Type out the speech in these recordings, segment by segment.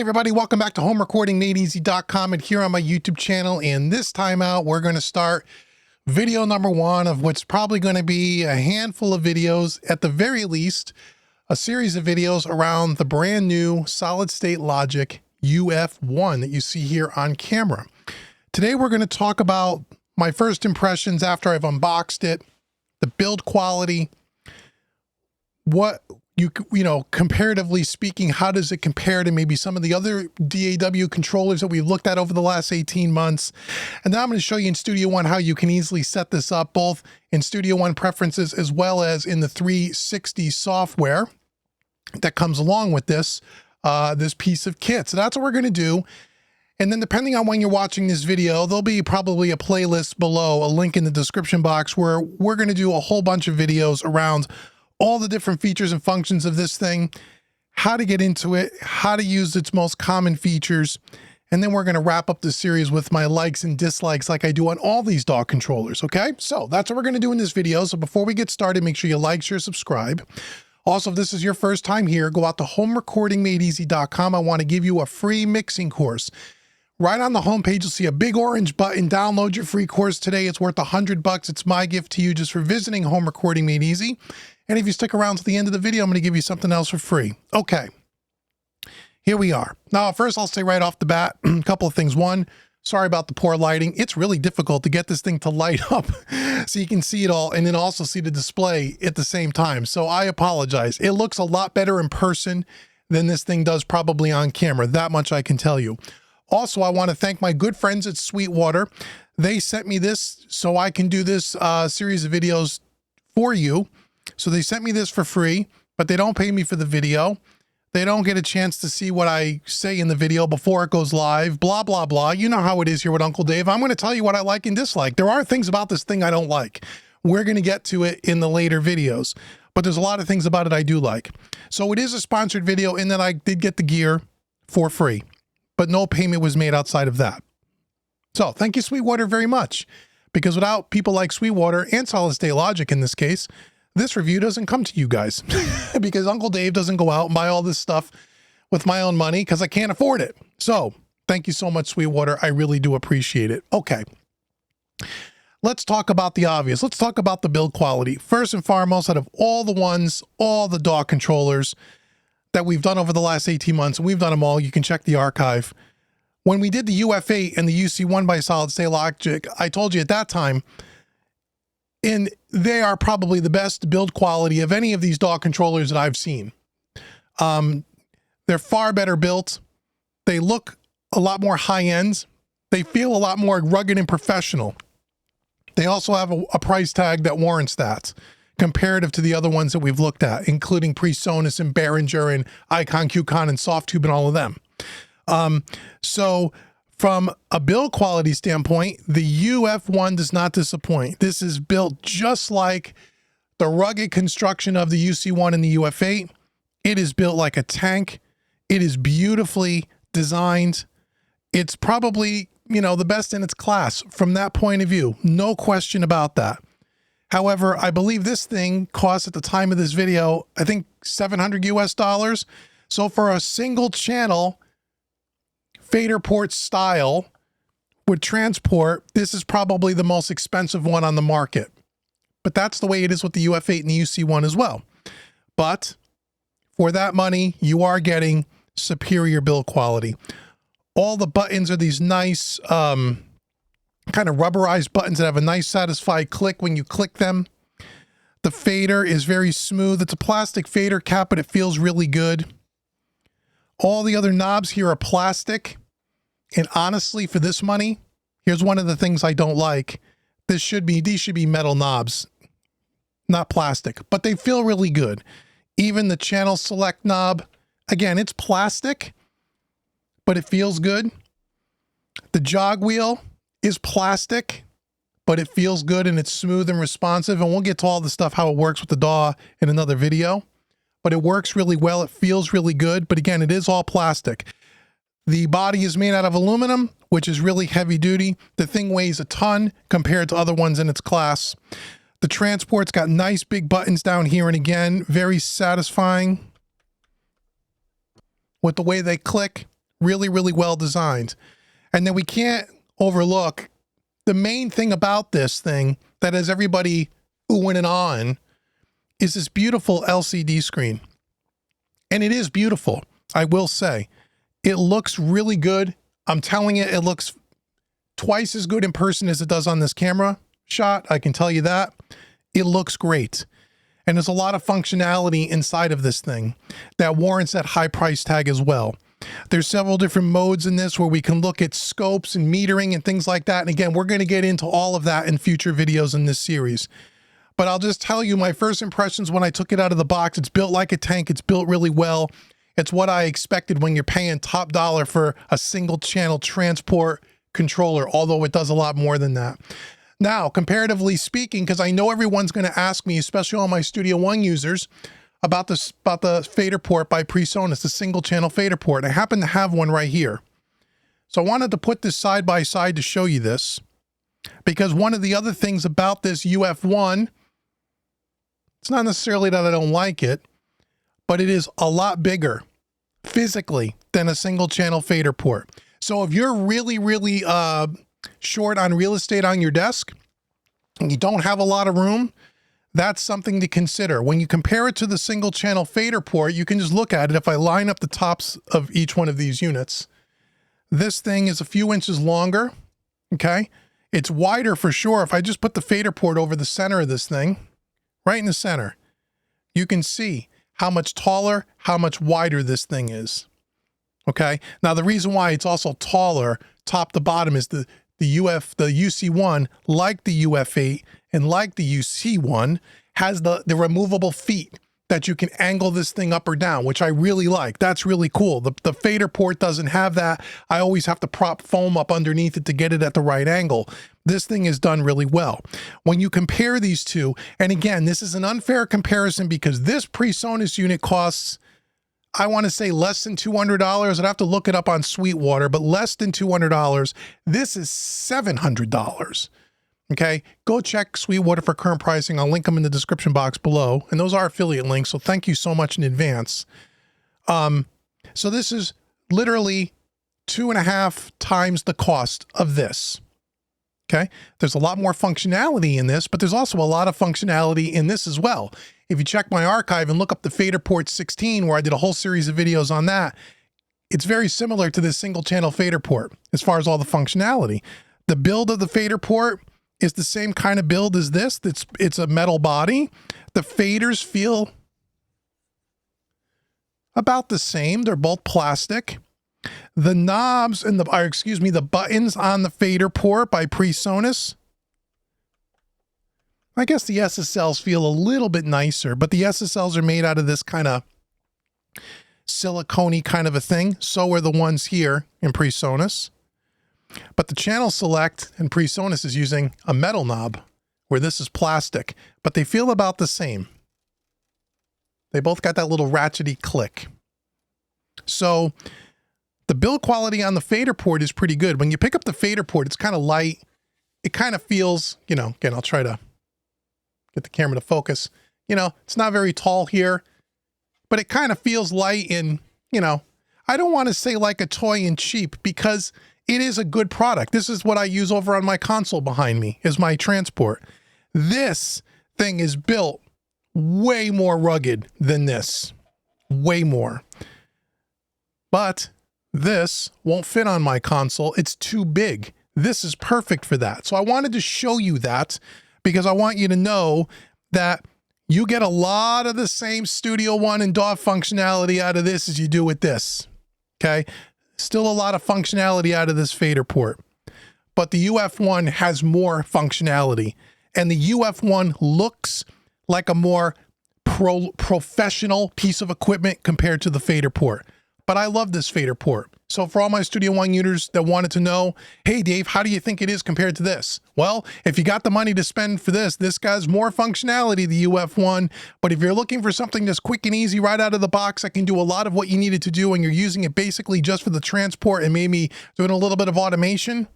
everybody, welcome back to homerecordingmadeeasy.com and here on my YouTube channel. And this time out, we're going to start video number one of what's probably going to be a handful of videos, at the very least, a series of videos around the brand new solid state Logic UF1 that you see here on camera. Today, we're going to talk about my first impressions after I've unboxed it, the build quality, what you know, comparatively speaking, how does it compare to maybe some of the other DAW controllers that we've looked at over the last 18 months. And then I'm going to show you in Studio One how you can easily set this up both in Studio One preferences as well as in the 360 software that comes along with this, this piece of kit. So that's what we're going to do. And then depending on when you're watching this video, there'll be probably a playlist below, a link in the description box where we're going to do a whole bunch of videos around all the different features and functions of this thing, how to get into it, how to use its most common features, and then we're going to wrap up the series with my likes and dislikes like I do on all these DAW controllers, okay? So that's what we're going to do in this video. So before we get started, make sure you like, share, subscribe. Also, if this is your first time here, go out to homerecordingmadeeasy.com. I want to give you a free mixing course. Right on the homepage, you'll see a big orange button. Download your free course today. It's worth $100. It's my gift to you just for visiting Home Recording Made Easy. And if you stick around to the end of the video, I'm going to give you something else for free. Okay, here we are. Now, first, I'll say right off the bat, a couple of things. One, sorry about the poor lighting. It's really difficult to get this thing to light up so you can see it all and then also see the display at the same time. So I apologize. It looks a lot better in person than this thing does probably on camera. That much I can tell you. Also, I want to thank my good friends at Sweetwater. They sent me this so I can do this series of videos for you. So they sent me this for free, but they don't pay me for the video. They don't get a chance to see what I say in the video before it goes live, blah, blah, blah. You know how it is here with Uncle Dave. I'm going to tell you what I like and dislike. There are things about this thing I don't like. We're going to get to it in the later videos, but there's a lot of things about it I do like. So it is a sponsored video in that I did get the gear for free, but no payment was made outside of that. So thank you, Sweetwater, very much, because without people like Sweetwater and Solid State Logic in this case, this review doesn't come to you guys because Uncle Dave doesn't go out and buy all this stuff with my own money because I can't afford it. So thank you so much, Sweetwater. I really do appreciate it. Okay. Let's talk about the obvious. Let's talk about the build quality. First and foremost, out of all the DAW controllers that we've done over the last 18 months, and we've done them all, you can check the archive. When we did the UF8 and the UC1 by Solid State Logic, I told you at that time, and they are probably the best build quality of any of these DAW controllers that I've seen. They're far better built. They look a lot more high-end. They feel a lot more rugged and professional. They also have a price tag that warrants that, comparative to the other ones that we've looked at, including PreSonus and Behringer and Icon, QCon, and Softtube and all of them. So from a build quality standpoint, the UF1 does not disappoint. This is built just like the rugged construction of the UC1 and the UF8. It is built like a tank. It is beautifully designed. It's probably, you know, the best in its class from that point of view. No question about that. However, I believe this thing costs at the time of this video, I think $700 US. So for a single channel fader port style with transport, this is probably the most expensive one on the market. But that's the way it is with the UF8 and the UC1 as well. But for that money, you are getting superior build quality. All the buttons are these nice kind of rubberized buttons that have a nice satisfied click when you click them. The fader is very smooth. It's a plastic fader cap, but it feels really good. All the other knobs here are plastic. And honestly, for this money, here's one of the things I don't like. These should be metal knobs, not plastic, but they feel really good. Even the channel select knob, again, it's plastic, but it feels good. The jog wheel is plastic, but it feels good and it's smooth and responsive. And we'll get to all the stuff, how it works with the DAW in another video. But it works really well. It feels really good. But again, it is all plastic. The body is made out of aluminum, which is really heavy duty. The thing weighs a ton compared to other ones in its class. The transport's got nice big buttons down here, and again, very satisfying with the way they click. Really, really well designed. And then we can't overlook the main thing about this thing that has everybody oohing and ahhing is this beautiful LCD screen. And it is beautiful, I will say. It looks really good. I'm telling you, it looks twice as good in person as it does on this camera shot. I can tell you that. It looks great. And there's a lot of functionality inside of this thing that warrants that high price tag as well. There's several different modes in this where we can look at scopes and metering and things like that. And again, we're going to get into all of that in future videos in this series. But I'll just tell you my first impressions when I took it out of the box. It's built like a tank. It's built really well. It's what I expected when you're paying top dollar for a single channel transport controller, although it does a lot more than that. Now, comparatively speaking, because I know everyone's going to ask me, especially all my Studio One users, about the fader port by PreSonus, the single channel fader port. I happen to have one right here. So I wanted to put this side by side to show you this, because one of the other things about this UF1, it's not necessarily that I don't like it, but it is a lot bigger physically than a single channel fader port. So if you're really, really short on real estate on your desk and you don't have a lot of room, that's something to consider. When you compare it to the single channel fader port, you can just look at it. If I line up the tops of each one of these units, this thing is a few inches longer, okay? It's wider for sure. If I just put the fader port over the center of this thing, right in the center, you can see how much taller, how much wider this thing is, okay? Now, the reason why it's also taller, top to bottom, is the UC1, like the UF8 and like the UC1, has the removable feet that you can angle this thing up or down, which I really like. That's really cool. The fader port doesn't have that. I always have to prop foam up underneath it to get it at the right angle. This thing is done really well. When you compare these two, and again, this is an unfair comparison because this PreSonus unit costs, I want to say, less than $200. I'd have to look it up on Sweetwater, but less than $200. This is $700. Okay, go check Sweetwater for current pricing. I'll link them in the description box below. And those are affiliate links, so thank you so much in advance. So this is literally 2.5 times the cost of this. Okay, there's a lot more functionality in this, but there's also a lot of functionality in this as well. If you check my archive and look up the fader port 16, where I did a whole series of videos on that, it's very similar to this single channel fader port as far as all the functionality. The build of the fader port is the same kind of build as this. It's a metal body. The faders feel about the same. They're both plastic. The knobs and the buttons on the fader port by PreSonus, I guess the SSLs feel a little bit nicer, but the SSLs are made out of this kind of silicone-y kind of a thing. So are the ones here in PreSonus. But the channel select in PreSonus is using a metal knob, where this is plastic, but they feel about the same. They both got that little ratchety click. So the build quality on the fader port is pretty good. When you pick up the fader port, it's kind of light. It kind of feels, you know, again, I'll try to get the camera to focus. You know, it's not very tall here, but it kind of feels light and, you know, I don't want to say like a toy and cheap, because it is a good product. This is what I use over on my console behind me, is my transport. This thing is built way more rugged than this. Way more. But this won't fit on my console. It's too big. This is perfect for that. So I wanted to show you that because I want you to know that you get a lot of the same Studio One and DAW functionality out of this as you do with this. Okay? Still a lot of functionality out of this fader port. But the UF1 has more functionality. And the UF1 looks like a more professional piece of equipment compared to the fader port. But I love this fader port. So for all my Studio One users that wanted to know, hey Dave, how do you think it is compared to this? Well, if you got the money to spend for this guy's more functionality, the UF1. But if you're looking for something that's quick and easy right out of the box, that can do a lot of what you needed to do and you're using it basically just for the transport and maybe doing a little bit of automation,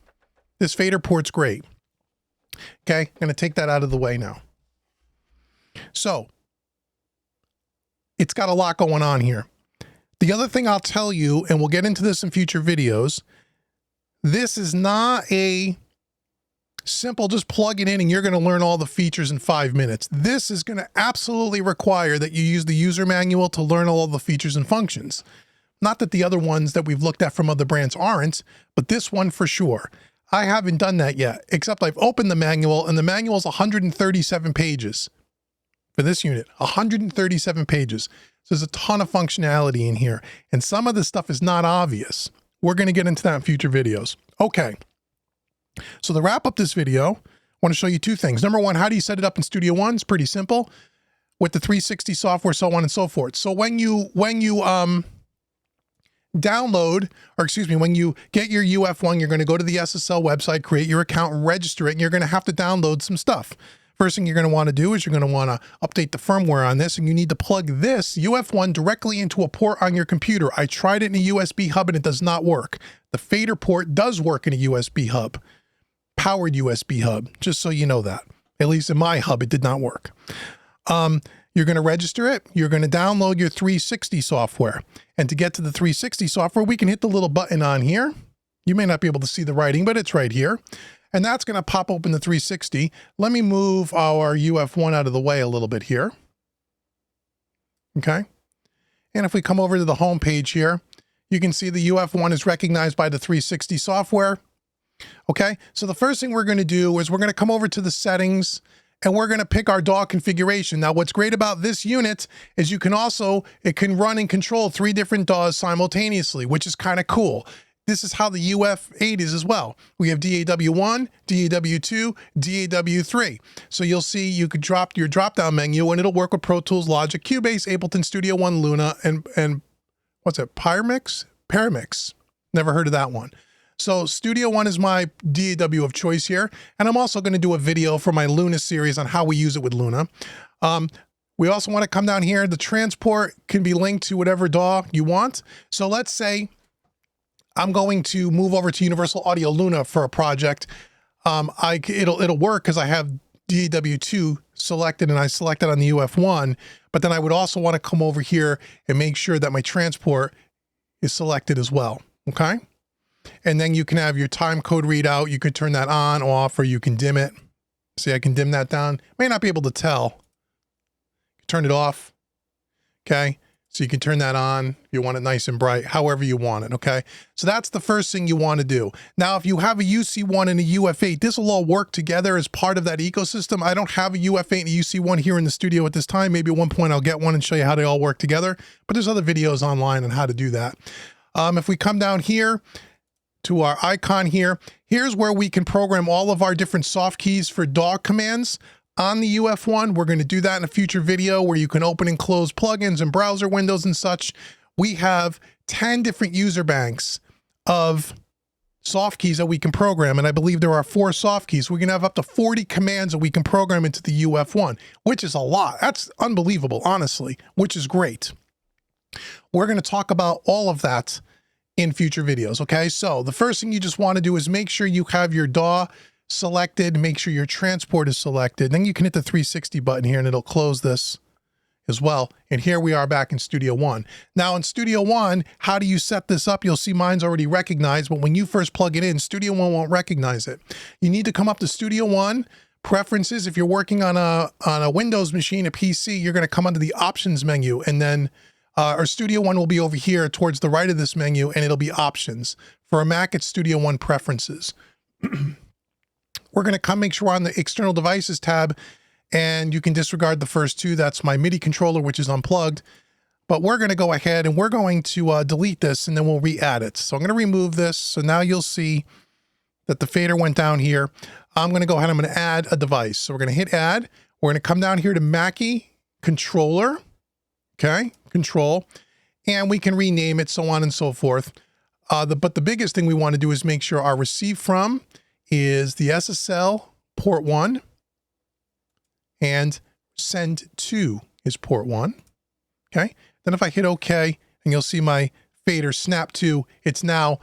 this fader port's great. Okay, I'm going to take that out of the way now. So, it's got a lot going on here. The other thing I'll tell you, and we'll get into this in future videos, this is not a simple just plug it in and you're going to learn all the features in 5 minutes. This is going to absolutely require that you use the user manual to learn all the features and functions. Not that the other ones that we've looked at from other brands aren't, but this one for sure. I haven't done that yet, except I've opened the manual, and the manual is 137 pages for this unit, 137 pages. So there's a ton of functionality in here, and some of this stuff is not obvious. We're going to get into that in future videos. Okay. So to wrap up this video, I want to show you two things. Number one, how do you set it up in Studio One? It's pretty simple with the 360 software, so on and so forth. So when you download, or excuse me, when you get your UF1, you're going to go to the SSL website, create your account, register it, and you're going to have to download some stuff. First thing you're going to want to do is you're going to want to update the firmware on this, and you need to plug this UF1 directly into a port on your computer. I tried it in a USB hub and it does not work. The fader port does work in a USB hub, powered USB hub, just so you know that. At least in my hub, it did not work. You're going to register it. You're going to download your 360 software. And to get to the 360 software, we can hit the little button on here. You may not be able to see the writing, but it's right here. And that's going to pop open the 360. Let me move our UF1 out of the way a little bit here. Okay. And if we come over to the home page here, you can see the UF1 is recognized by the 360 software. Okay. So the first thing we're going to do is we're going to come over to the settings and we're going to pick our DAW configuration. Now, what's great about this unit is it can run and control 3 different DAWs simultaneously, which is kind of cool. This is how the UF8 is as well. We have DAW1, DAW2, DAW3. So you'll see you could drop your drop-down menu and it'll work with Pro Tools, Logic, Cubase, Ableton, Studio One, Luna, and what's it? Paramix? Never heard of that one. So Studio One is my DAW of choice here. And I'm also going to do a video for my Luna series on how we use it with Luna. We also want to come down here. The transport can be linked to whatever DAW you want. So let's say I'm going to move over to Universal Audio Luna for a project. It'll work because I have DAW2 selected and I selected on the UF1, but then I would also want to come over here and make sure that my transport is selected as well. Okay. And then you can have your time code readout. You could turn that on, off, or you can dim it. See, I can dim that down. May not be able to tell. Turn it off. Okay. So you can turn that on if you want it nice and bright, however you want it, okay? So that's the first thing you want to do. Now, if you have a UC1 and a UF8, this will all work together as part of that ecosystem. I don't have a UF8 and a UC1 here in the studio at this time. Maybe at one point I'll get one and show you how they all work together, but there's other videos online on how to do that. If we come down here to our icon here, here's where we can program all of our different soft keys for DAW commands. On the UF1, we're going to do that in a future video where you can open and close plugins and browser windows and such. We have 10 different user banks of soft keys that we can program, and I believe there are 4 soft keys. We can have up to 40 commands that we can program into the UF1, which is a lot. That's unbelievable, honestly, which is great. We're going to talk about all of that in future videos, okay? So the first thing you just want to do is make sure you have your DAW selected, make sure your transport is selected. Then you can hit the 360 button here and it'll close this as well. And here we are back in Studio One. Now in Studio One, how do you set this up? You'll see mine's already recognized, but when you first plug it in, Studio One won't recognize it. You need to come up to Studio One, Preferences. If you're working on a Windows machine, a PC, you're going to come under the Options menu, and then our Studio One will be over here towards the right of this menu, and it'll be Options. For a Mac, it's Studio One Preferences. We're going to come make sure we're on the External Devices tab, and you can disregard the first 2. That's my MIDI controller, which is unplugged. But we're going to go ahead and we're going to delete this, and then we'll re-add it. So I'm going to remove this. So now you'll see that the fader went down here. I'm going to go ahead. I'm going to add a device. So we're going to hit Add. We're going to come down here to Mackie Controller. Okay, Control. And we can rename it, so on and so forth. But the biggest thing we want to do is make sure our Receive From is the SSL port 1, and Send To is port 1. Okay. Then if I hit OK, and you'll see my fader snap to, it's now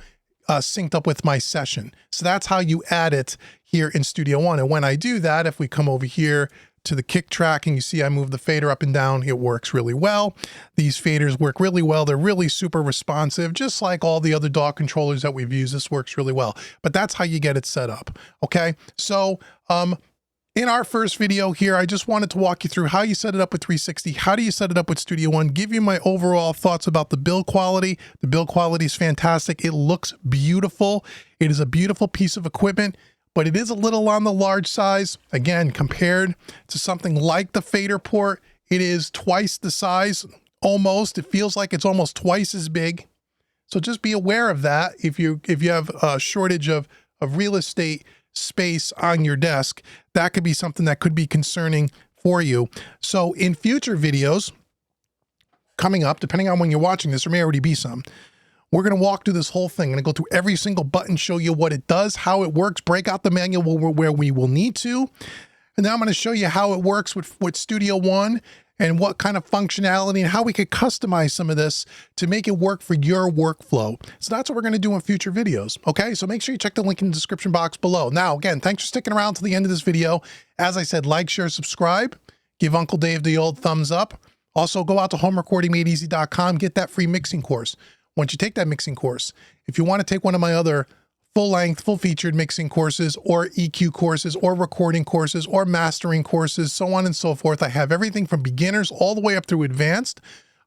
synced up with my session. So that's how you add it here in Studio One. And when I do that, if we come over here to the kick track, and you see I move the fader up and down. It works really well. These faders work really well. They're really super responsive, just like all the other DAW controllers that we've used. This works really well, but that's how you get it set up. Okay, so in our first video here, I just wanted to walk you through how you set it up with 360. How do you set it up with Studio One? Give you my overall thoughts about the build quality. The build quality is fantastic. It looks beautiful. It is a beautiful piece of equipment, but it is a little on the large size. Again, compared to something like the fader port, it is twice the size, almost. It feels like it's almost twice as big. So just be aware of that if you have a shortage of real estate space on your desk. That could be something that could be concerning for you. So in future videos coming up, depending on when you're watching this, there may already be some, we're going to walk through this whole thing. I'm going to go through every single button, show you what it does, how it works, break out the manual where we will need to. And then I'm going to show you how it works with Studio One and what kind of functionality and how we could customize some of this to make it work for your workflow. So that's what we're going to do in future videos. Okay, so make sure you check the link in the description box below. Now, again, thanks for sticking around to the end of this video. As I said, like, share, subscribe, give Uncle Dave the old thumbs up. Also, go out to homerecordingmadeeasy.com, get that free mixing course. Once you take that mixing course, if you want to take one of my other full-length, full-featured mixing courses or EQ courses or recording courses or mastering courses, so on and so forth, I have everything from beginners all the way up through advanced.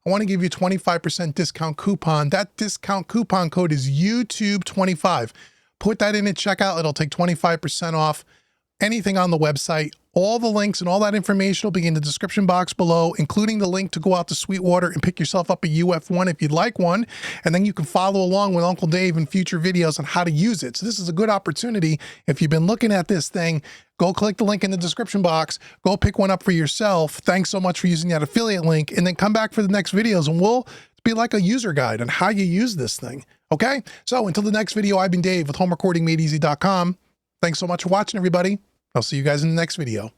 I want to give you a 25% discount coupon. That discount coupon code is YouTube25. Put that in at checkout. It'll take 25% off anything on the website. All the links and all that information will be in the description box below, including the link to go out to Sweetwater and pick yourself up a UF1 if you'd like one. And then you can follow along with Uncle Dave in future videos on how to use it. So this is a good opportunity. If you've been looking at this thing, go click the link in the description box, go pick one up for yourself. Thanks so much for using that affiliate link, and then come back for the next videos and we'll be like a user guide on how you use this thing. Okay? So until the next video, I've been Dave with homerecordingmadeeasy.com. Thanks so much for watching, everybody. I'll see you guys in the next video.